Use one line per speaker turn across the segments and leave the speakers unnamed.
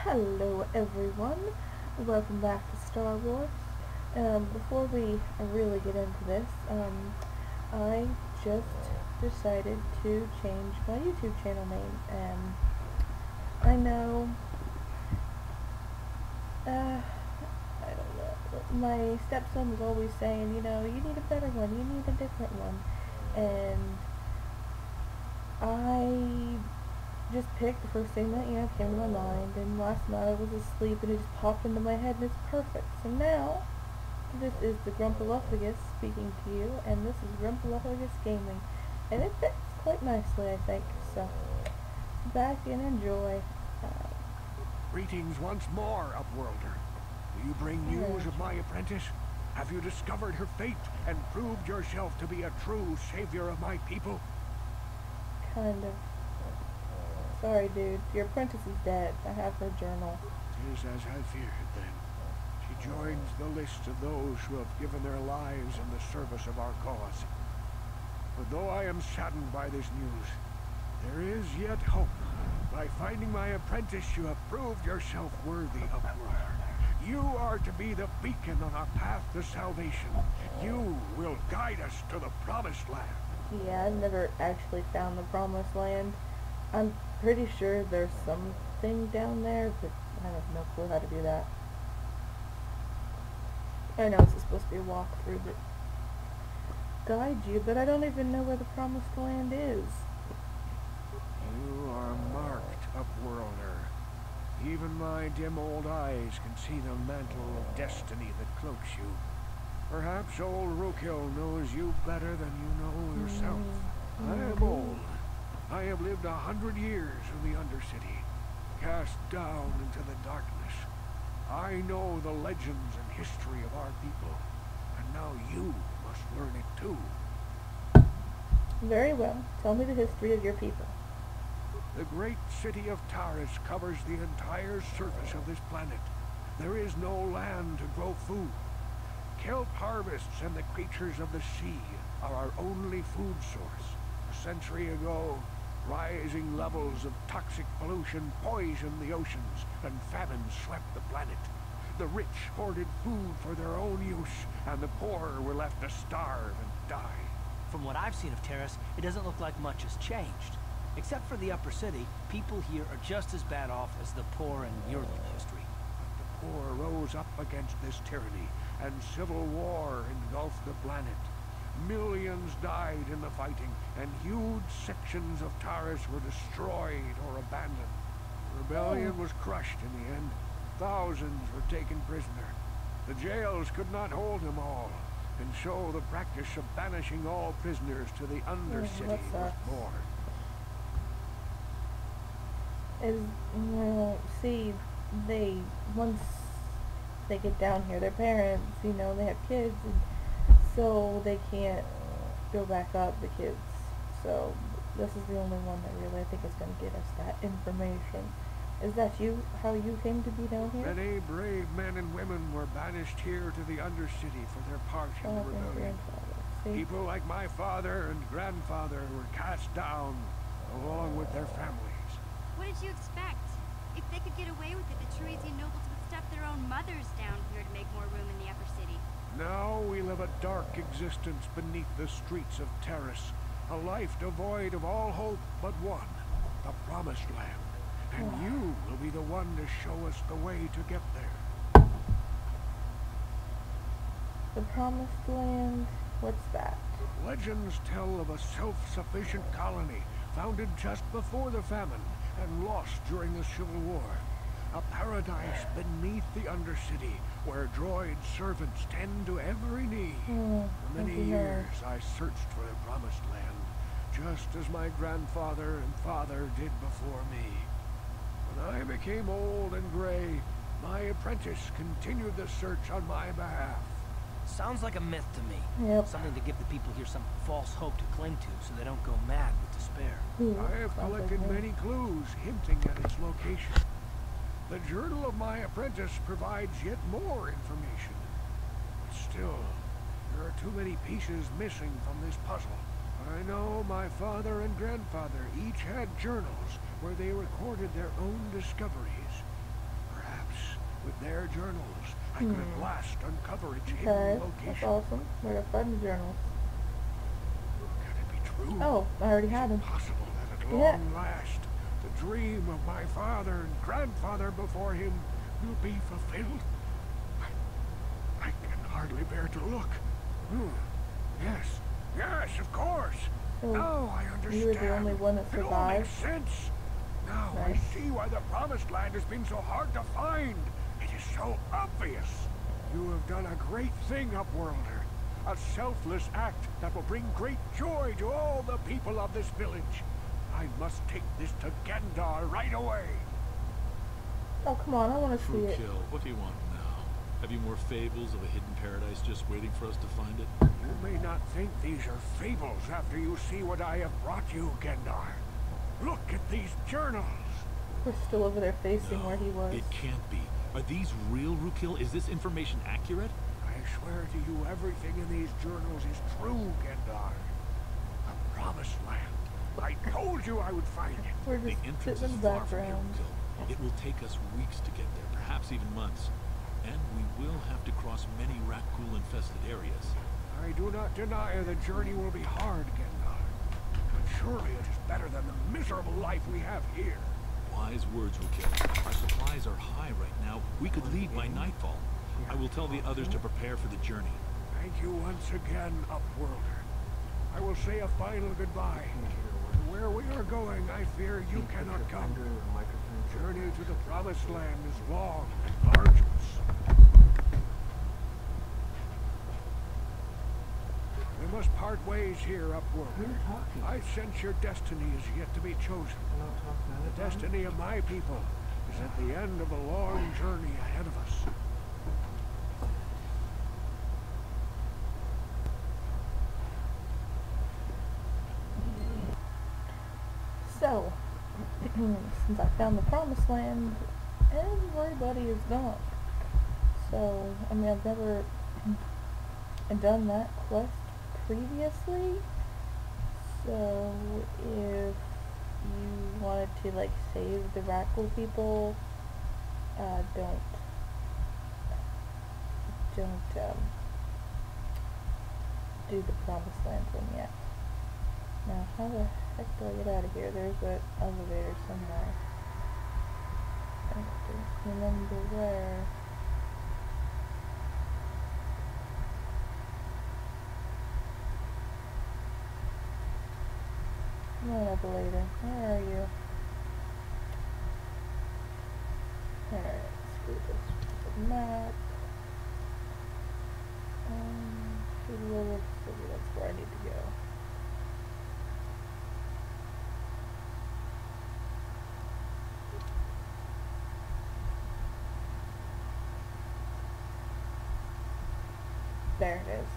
Hello everyone, welcome back to Star Wars. Before we really get into this, I just decided to change my YouTube channel name. I know, I don't know, my stepson was always saying, you need a better one, you need a different one. And I just picked the first thing that came to my mind, and last night I was asleep and it just popped into my head and it's perfect. So now this is the Grumpalophagus speaking to you, and this is Grumpalophagus Gaming, and it fits quite nicely, I think. So sit back and enjoy.
Greetings once more, Upworlder. Do you bring news of my apprentice? Have you discovered her fate and proved yourself to be a true savior of my people?
Kind of. Sorry, dude. Your apprentice is dead. I have her journal.
'Tis as I feared, then. She joins the list of those who have given their lives in the service of our cause. But though I am saddened by this news, there is yet hope. By finding my apprentice, you have proved yourself worthy, Upworlder. You are to be the beacon on our path to salvation. You will guide us to the Promised Land.
Yeah, I've never actually found the Promised Land. I'm pretty sure there's something down there, but I have no clue how to do that. I know it's supposed to be a walkthrough that guides you, but I don't even know where the Promised Land is.
You are marked, Upworlder. Even my dim old eyes can see the mantle of destiny that cloaks you. Perhaps old Rookhill knows you better than you know yourself. I am old. I have lived 100 years in the Undercity, cast down into the darkness. I know the legends and history of our people, and now you must learn it too.
Very well. Tell me the history of your people.
The great city of Taris covers the entire surface of this planet. There is no land to grow food. Kelp harvests and the creatures of the sea are our only food source. A century ago, rising levels of toxic pollution poisoned the oceans, and famine swept the planet. The rich hoarded food for their own use, and the poor were left to starve and die.
From what I've seen of Terrace, it doesn't look like much has changed. Except for the upper city, people here are just as bad off as the poor in your little history.
The poor rose up against this tyranny, and civil war engulfed the planet. Millions died in the fighting, and huge sections of Taris were destroyed or abandoned. The rebellion was crushed in the end. Thousands were taken prisoner. The jails could not hold them all, and so the practice of banishing all prisoners to the Undercity was born.
See, once they get down here, their parents, they have kids, and so they can't go back up, the kids. So this is the only one that really I think is going to get us that information. Is that how you came to be down here?
Many brave men and women were banished here to the Undercity for their part in the rebellion. People like my father and grandfather were cast down, along with their families.
What did you expect? If they could get away with it, the Teresian nobles would stuff their own mothers down here to make more room in the upper city.
Now we live a dark existence beneath the streets of Taris, a life devoid of all hope but one, the Promised Land. And you will be the one to show us the way to get there.
The Promised Land? What's that?
Legends tell of a self-sufficient colony founded just before the famine and lost during the Civil War. A paradise beneath the Undercity, where droid servants tend to every need. For many years, I searched for the Promised Land, just as my grandfather and father did before me. When I became old and gray, my apprentice continued the search on my behalf.
Sounds like a myth to me.
Yep.
Something to give the people here some false hope to cling to so they don't go mad with despair.
I have collected many clues hinting at its location. The journal of my apprentice provides yet more information. But still, there are too many pieces missing from this puzzle. I know my father and grandfather each had journals where they recorded their own discoveries. With their journals, I could at last uncover its hidden
Okay, that's
location.
awesome. Where to find the journals?
Can it be true?
Oh, I already had them.
Possible that at
Yeah.
long last, the dream of my father and grandfather before him will be fulfilled? I can hardly bear to look. Yes, yes, of course.
So,
Now I understand.
you were the only one that
It all makes
survived?
sense. Now I
Right.
see why the Promised Land has been so hard to find. It is so obvious. You have done a great thing, Upworlder. A selfless act that will bring great joy to all the people of this village. I must take this to Gendar right away.
Oh, come on, I want to see it.
Fruitkill, what do you want now? Have you more fables of a hidden paradise just waiting for us to find it?
You may not think these are fables after you see what I have brought you, Gendar. Look at these journals.
We're still over there facing where he was.
It can't be. Are these real, Fruitkill? Is this information accurate?
I swear to you, everything in these journals is true, Gendar. The Promised Land. I told you I would find it.
We're
The
just
entrance
sitting
is
in the
far from here,
background.
Fruitkill. It will take us weeks to get there, perhaps even months. And we will have to cross many Rakghoul-infested areas.
I do not deny the journey will be hard, Gendar. But surely it is better than the miserable life we have here.
Wise words, Fruitkill. Our supplies are high right now. We could leave by nightfall. I will tell the others to prepare for the journey.
Thank you once again, Upworlder. I will say a final goodbye. To where we are going, I fear you cannot come. The journey to the Promised Land is long and arduous. We must part ways here, Upworlder. I sense your destiny is yet to be chosen. The destiny of my people is at the end of a long journey ahead of us.
So, since I found the Promised Land, everybody is gone. So, I mean, I've never done that quest previously. So, if you wanted to, like, save the Rakghoul people, don't, do the Promised Land one yet. Now, how the heck do I get out of here? There's an elevator somewhere. I don't remember where. Come on, elevator. Where are you? Alright, screw this map. To the Little City, that's where I need to go. There it is.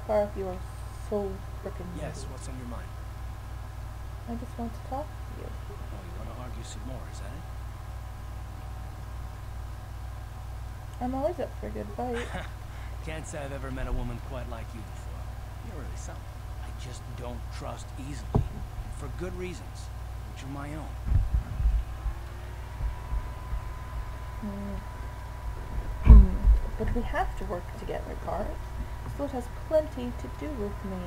Carl, you are so freaking
Yes,
rude.
what's on your mind?
I just want to talk to you.
Oh, you want to argue some more, is that it?
I'm always up for a good fight.
Can't say I've ever met a woman quite like you before. You're really something. I just don't trust easily. And for good reasons, which are my own.
But we have to work together, Carl. So it has plenty to do with me.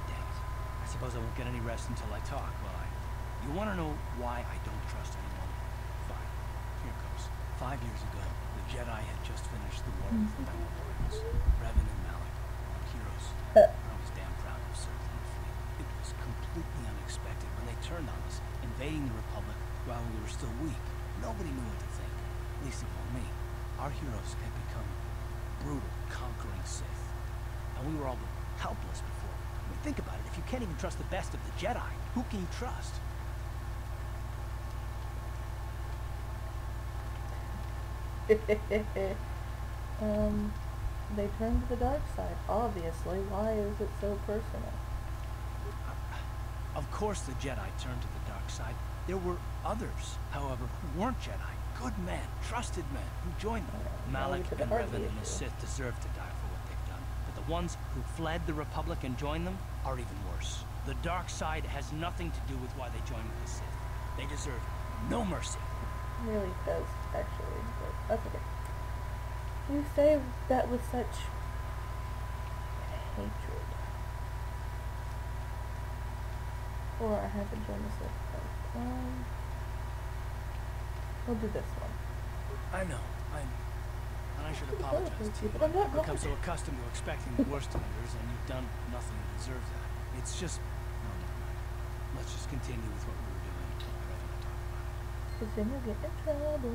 Damn it. I suppose I won't get any rest until I talk, will I? You want to know why I don't trust anyone? Fine. Here goes. 5 years ago, the Jedi had just finished the war with the Mandalorians. Revan and Malik, heroes. I was damn proud of serving the fleet. It was completely unexpected when they turned on us, invading the Republic while we were still weak. Nobody knew what to think. Least of all me. Our heroes had become brutal, conquering Sith. And we were all but helpless before. I mean, think about it. If you can't even trust the best of the Jedi, who can you trust?
They turned to the dark side, obviously. Why is it so personal?
Of course the Jedi turned to the dark side. There were others, however, who weren't Jedi. Good men, trusted men, who joined them.
Now
Malak
to the
and
heart of the
Revan and the
issue.
Sith deserve to die for what they've done. But the ones who fled the Republic and joined them are even worse. The dark side has nothing to do with why they joined with the Sith. They deserve no mercy.
Really does, actually, but that's okay. You say that with such hatred. Or I haven't joined the Sith. We'll do this one.
I know, and I should apologize to you.
But I'm not
I've become so accustomed to expecting the worst of others, and you've done nothing to deserve that. It's just... No, never mind. Let's just continue with what we were doing. I'd rather not talk about it.
Because then you'll get in trouble.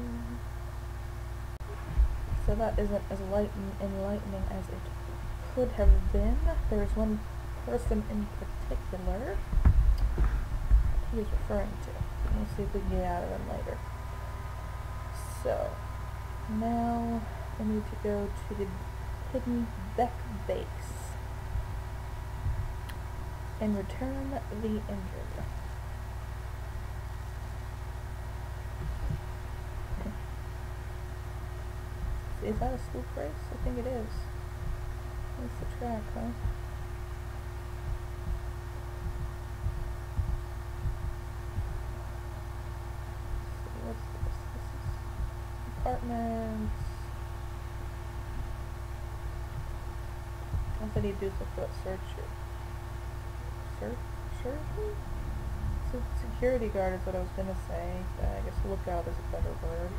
So that isn't as enlightening as it could have been. There's one person in particular he is referring to. We'll see if we can get out of him later. So, now I need to go to the hidden Beck base and return the injured. Is that a swoop race? I think it is. That's the track, huh? Let's see, what's this? This is apartments. I said he'd do some foot search. Surgery? Security guard is what I was gonna say. I guess lookout is a better word.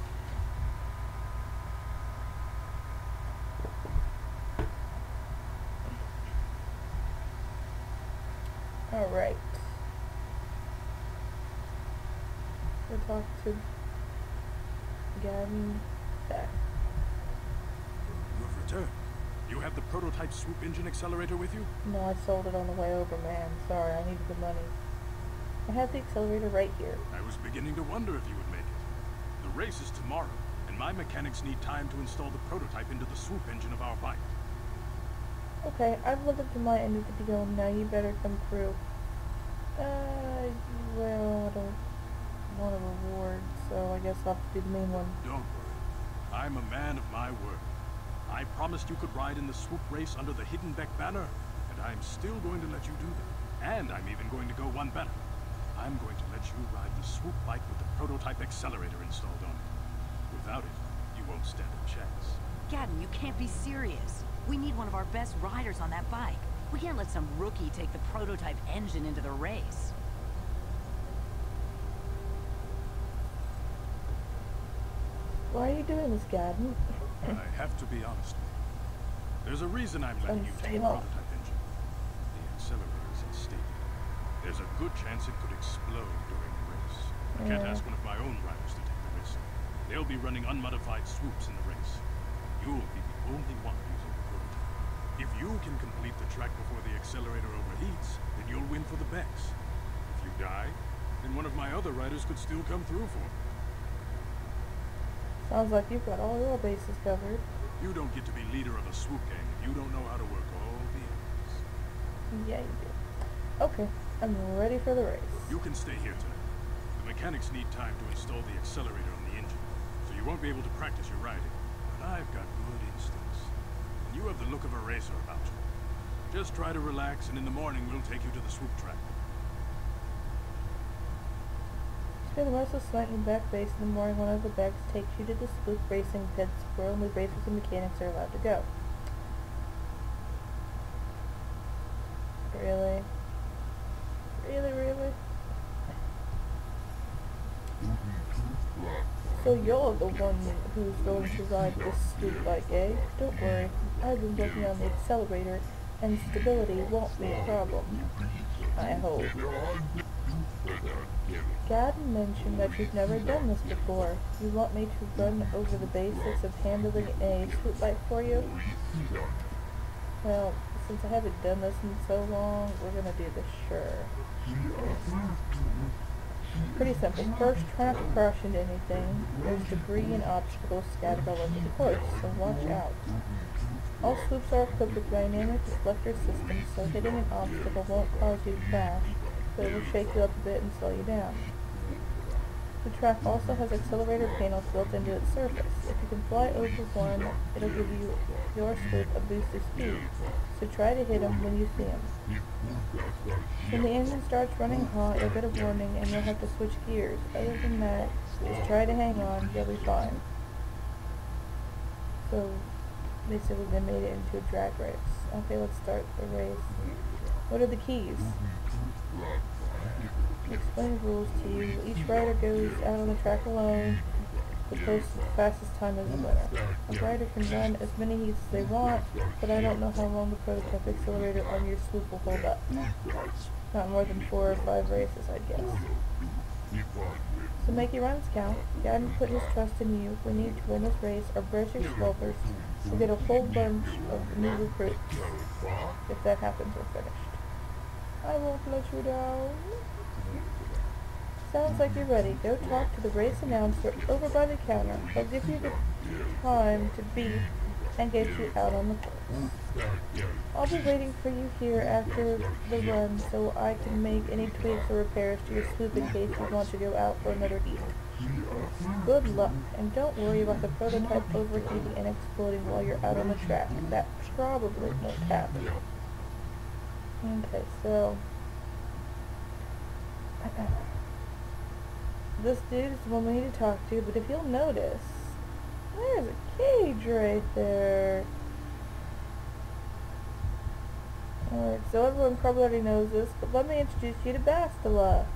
Alright. We'll talk to Gavin back.
You have returned. You have the prototype swoop engine accelerator with you?
No, I sold it on the way over, man. Sorry, I needed the money. I have the accelerator right here.
I was beginning to wonder if you would make it. The race is tomorrow, and my mechanics need time to install the prototype into the swoop engine of our bike.
Okay, I've lived up to my end of the deal. Now you better come through. Well, I don't want a reward, so I guess I'll have to do the main one.
Don't worry. I'm a man of my word. I promised you could ride in the swoop race under the Hidden Beck banner, and I'm still going to let you do that. And I'm even going to go one better. I'm going to let you ride the swoop bike with the prototype accelerator installed on it. Without it, you won't stand a chance.
Gadden, you can't be serious. We need one of our best riders on that bike. We can't let some rookie take the prototype engine into the race.
Why are you doing this, Gavin?
I have to be honest with you. There's a reason I'm letting you take the prototype engine. The accelerator is unstable. There's a good chance it could explode during the race. I can't ask one of my own riders to take the risk. They'll be running unmodified swoops in the race. You'll be the only one using the prototype. If you can complete the track before the accelerator overheats, then you'll win for the Becks. If you die, then one of my other riders could still come through for me.
Sounds like you've got all your bases covered.
You don't get to be leader of a swoop gang if you don't know how to work all the elements.
Yeah, you do. Okay, I'm ready for the race.
You can stay here tonight. The mechanics need time to install the accelerator on the engine, so you won't be able to practice your riding. But I've got good instincts. And you have the look of a racer about you. Just try to relax, and in the morning we'll take you to the swoop track.
Spend the rest of the night in the back base. In the morning, one of the Becks takes you to the spook racing pits where only racers and mechanics are allowed to go. Really? Really? So you're the one who's going to ride this spook bike, eh? Don't worry. I've been working on the accelerator, and stability won't be a problem. I hope. Gavin mentioned that you've never done this before. You want me to run over the basics of handling a swoop bike for you? Well, since I haven't done this in so long, we're gonna do this, sure. Pretty simple. First, try not to crash into anything. There's debris and obstacles scattered all over the course, so watch out. All swoops are equipped with dynamic deflector systems, so hitting an obstacle won't cause you to crash, but it will shake you up a bit and slow you down. The track also has accelerator panels built into its surface. If you can fly over one, it'll give you your swoop a boost of speed, so try to hit them when you see them. When the engine starts running hot, you'll get a warning and you'll have to switch gears. Other than that, just try to hang on, you'll be fine. So, basically they made it into a drag race. Okay, let's start the race. What are the keys? Explain the rules to you. Each rider goes out on the track alone. The fastest time is the winner. A rider can run as many heats as they want, but I don't know how long the prototype accelerator on your swoop will hold up. Not more than 4 or 5 races, I'd guess. So make your runs count. God put his trust in you. We need to win this race, or British Rovers will get a whole bunch of new recruits. If that happens, we're finished. I won't let you down. Sounds like you're ready. Go talk to the race announcer over by the counter. He'll give you the time to beat and get you out on the course. I'll be waiting for you here after the run so I can make any tweaks or repairs to your swoop in case you want to go out for another heat. Good luck, and don't worry about the prototype overheating and exploding while you're out on the track. That probably won't happen. Okay, so this dude is the one we need to talk to, but if you'll notice, there's a cage right there. Alright, so everyone probably already knows this, but let me introduce you to Bastilla.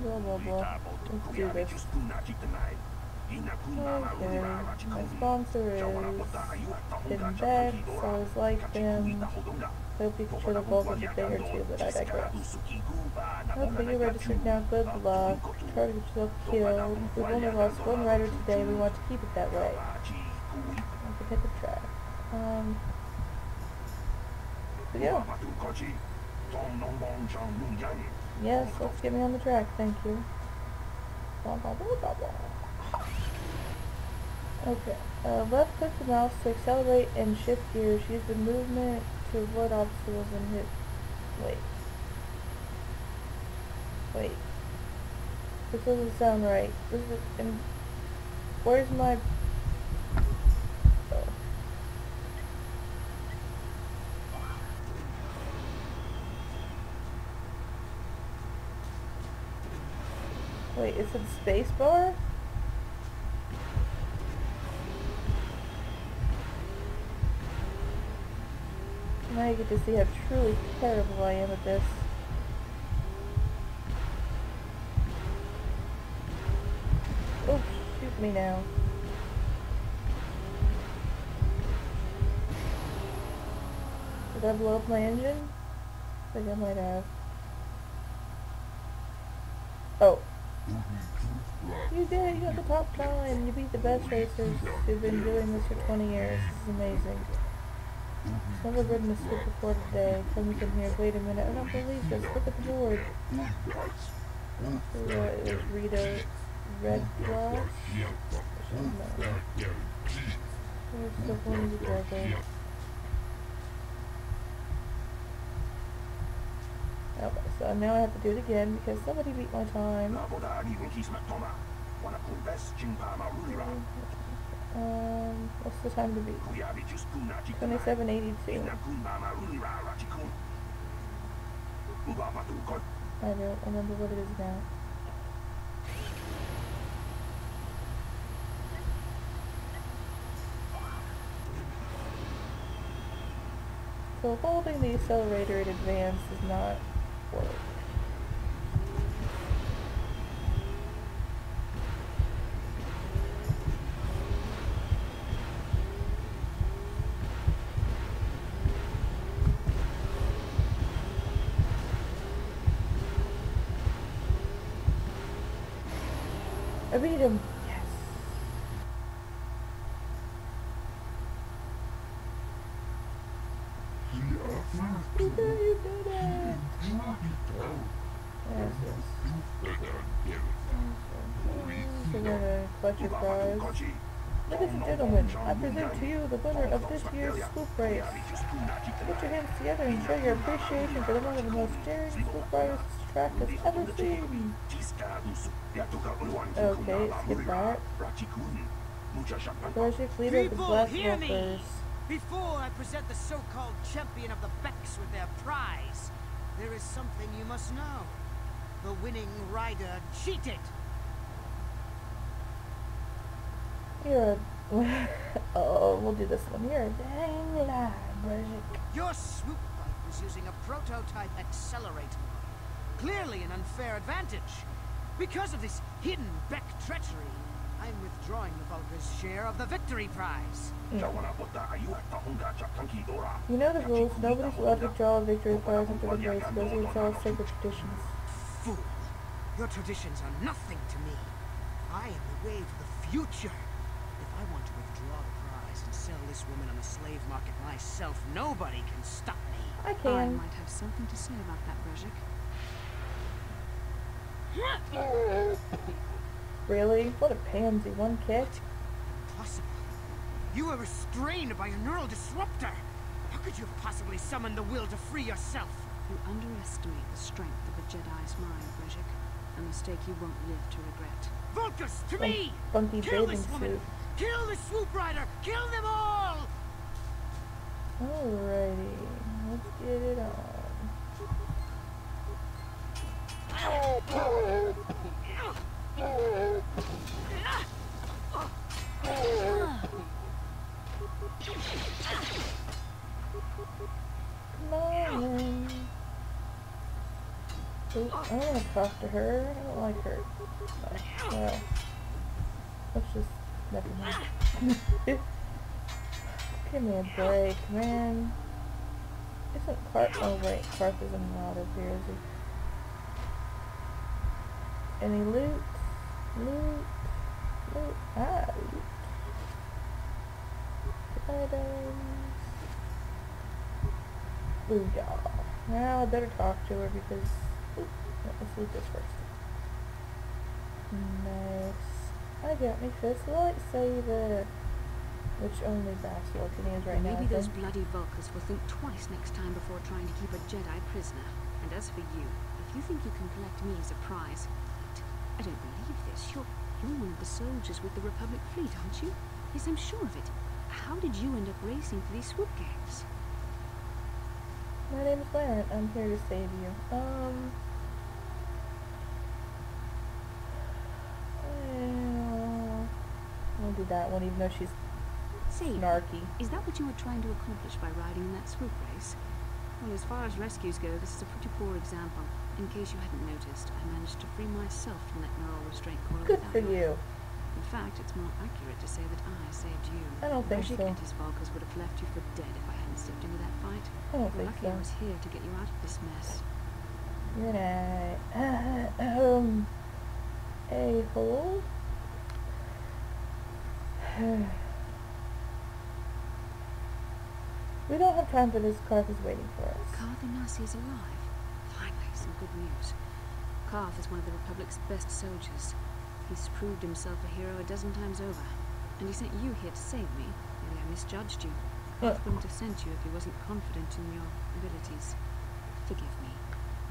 Blah, blah, blah. Let's do this. Okay, my sponsor is Hidden Bags, always liked them. Hope you can show the bulk of the thing or two, but I digress. Okay, you're registered now, good luck. Try to get yourself killed. We've only lost one rider today, we want to keep it that way. I can hit the track. So yeah. Yes, let's get me on the track, thank you. Blah, blah, blah, blah, blah. Okay, left click the mouse to accelerate and shift gears. Use the movement to avoid obstacles and hit. Wait. This doesn't sound right. This is where's my... Oh. Wait, is it space bar? Now you get to see how truly terrible I am at this. Oh, shoot me now. Did I blow up my engine? I think I might have. Oh. You did, you got the top time. You beat the best racers who've been doing this for 20 years. This is amazing. I've never ridden a swoop before today. Comes in here. Wait a minute. I don't believe this. Look at the board. So, it was Rita Red Glass. We're still going together. Okay, so now I have to do it again because somebody beat my time. What's the time to beat? 27:82. I don't remember what it is now. So holding the accelerator in advance does not work. I beat him. Yes. victory prize. Ladies and gentlemen, I present to you the winner of this year's swoop race. Put your hands together and show your appreciation for one of the most daring swoop riders this track has ever seen. Okay, skip that. Project leader of the Black Wolfers.
Before I present the so-called champion of the Becks with their prize, there is something you must know. The winning rider cheated.
You're a... oh, we'll do this one. You're a dang lie, Bridget.
Your swoop bike was using a prototype accelerator. Clearly an unfair advantage. Because of this hidden Beck treachery, I'm withdrawing the Vulca's share of the victory prize.
You know the rules. Nobody's allowed to withdraw a victory prize after the race. Those are all sacred traditions.
Fool! Your traditions are nothing to me. I am the way for the future. If I want to withdraw the prize and sell this woman on the slave market myself, nobody can stop me.
I
I
can.
might have something to say about that, Brezhik.
Really? What a pansy. One kick?
Impossible. You were restrained by a neural disruptor. How could you have possibly summoned the will to free yourself?
You underestimate the strength of a Jedi's mind, Brezhik. A mistake you won't live to regret.
Vulcus, to me!
Funky
Kill
bathing
this woman!
suit.
Kill the swoop rider! Kill them all!
Alrighty. Let's get it on. Come on. Ooh, I don't want to talk to her. I don't like her. Oh, well, let's just... never mind. Give me a break, man. Isn't Karth... oh wait, Karth isn't out of here, is he? Any loot? Loot? Loot? Ah, loot. Items. Booyah. Now I better talk to her because... Oop, let's loot this first. Nice. I got me fist lightsaber. Which only Bastilla can use right now.
Maybe those bloody Vulcans will think twice next time before trying to keep a Jedi prisoner. And as for you, if you think you can collect me as a prize, wait, I don't believe this. You're one of the soldiers with the Republic fleet, aren't you? Yes, I'm sure of it. How did you end up racing for these swoop gangs?
My name is Larrett. I'm here to save you. We'll do that one even though she's snarky.
Is that what you were trying to accomplish by riding in that swoop race? Well, as far as rescues go, this is a pretty poor example. In case you hadn't noticed, I managed to free myself from that neural restraint coil.
Good for you.
In fact, it's more accurate to say that I saved you.
I don't think
Bashik
so.
and his Vulcans would have left you for dead if I hadn't stepped into that fight.
I don't
You're
think
lucky I
so.
was here to get you out of this mess.
You're an a-hole. We don't have time for this. Karth is waiting for us.
Karth Inasi is alive. Finally, some good news. Karth is one of the Republic's best soldiers. He's proved himself a hero a dozen times over. And he sent you here to save me. Maybe I misjudged you. Karth wouldn't have sent you if he wasn't confident in your abilities. Forgive me.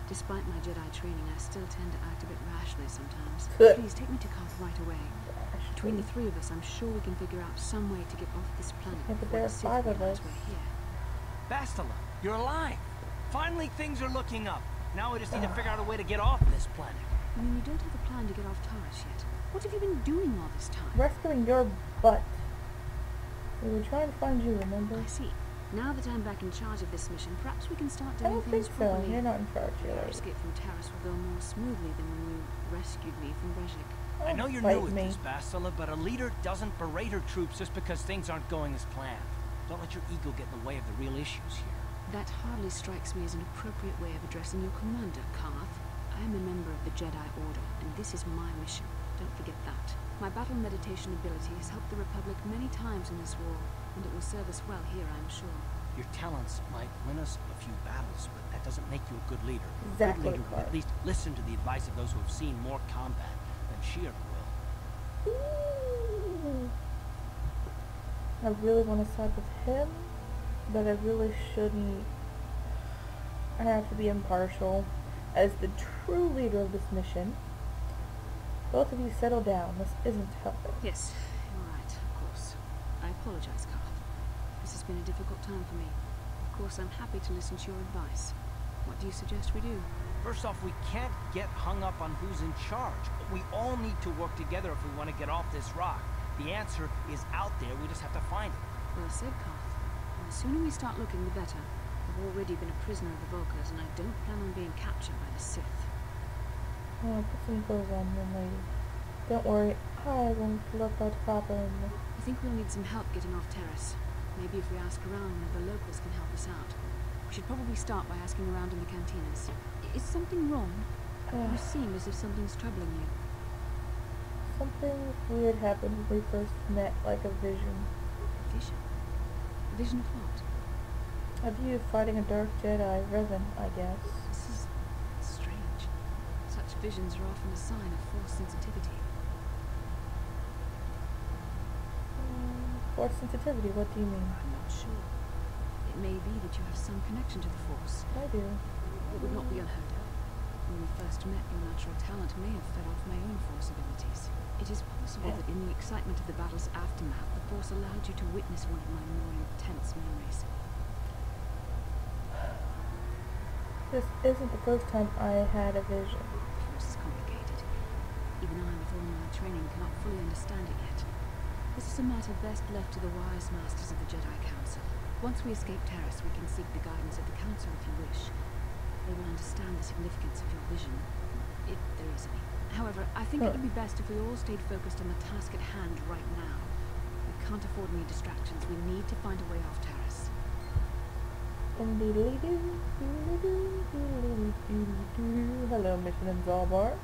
Despite my Jedi training, I still tend to act a bit rashly sometimes. Please take me to Karth right away. Between the three of us, I'm sure we can figure out some way to get off this planet.
Yeah, but
before
there are
the Sith
5 of
realize
us.
we're here.
Bastilla, you're alive. Finally, things are looking up. Now we just need to figure out a way to get off this planet.
I mean, you don't have a plan to get off Taurus yet. What have you been doing all this time?
Rescuing your butt. We were trying to find you, remember?
I see. Now that I'm back in charge of this mission, perhaps we can start
I
doing
don't think
things
so.
properly.
You're not in charge
Our
yet.
escape from Taurus will go more smoothly than when you rescued me from Brezhik.
I know you're
Fight
new at
me.
this, Bastilla, but a leader doesn't berate her troops just because things aren't going as planned. Don't let your ego get in the way of the real issues here.
That hardly strikes me as an appropriate way of addressing your commander, Karth. I am a member of the Jedi Order, and this is my mission. Don't forget that. My battle meditation ability has helped the Republic many times in this war, and it will serve us well here, I'm sure.
Your talents might win us a few battles, but that doesn't make you a good leader.
Exactly,
A good leader will
Karth.
at least listen to the advice of those who have seen more combat than Sheer will.
I really want to side with him, but I really shouldn't. I have to be impartial. As the true leader of this mission, both of you settle down. This isn't helping.
Yes, you're right, of course. I apologize, Carth. This has been a difficult time for me. Of course, I'm happy to listen to your advice. What do you suggest we do?
First off, we can't get hung up on who's in charge. We all need to work together if we want to get off this rock. The answer is out there, we just have to find it.
Well said, Carth. And the sooner we start looking, the better. I've already been a prisoner of the Volkers, and I don't plan on being captured by the Sith.
Oh, put some clothes on, young lady. Don't worry, I won't look out properly.
I think we'll need some help getting off Terrace. Maybe if we ask around, one of the locals can help us out. We should probably start by asking around in the cantinas. Is something wrong? You seem as if something's troubling you.
Something weird happened when we first met, like a vision.
Vision? A vision of what?
Of you fighting a dark Jedi, Revan, I guess.
This is strange. Such visions are often a sign of Force sensitivity.
Force sensitivity, what do you mean?
I'm not sure. It may be that you have some connection to the Force.
I do.
It would not be unheard of. When we first met, your natural talent may have fed off my own Force abilities. It is possible that in the excitement of the battle's aftermath, the Force allowed you to witness one of my more intense memories.
This isn't the first time I had a vision.
The Force is complicated. Even I, with all my training, cannot fully understand it yet. This is a matter best left to the wise masters of the Jedi Council. Once we escape Terrace, we can seek the guidance of the Council if you wish. They will understand the significance of your vision, if there is any. However, I think it would be best if we all stayed focused on the task at hand right now. We can't afford any distractions. We need to find a way off Terrace.
Hello, Mission in Zalbar.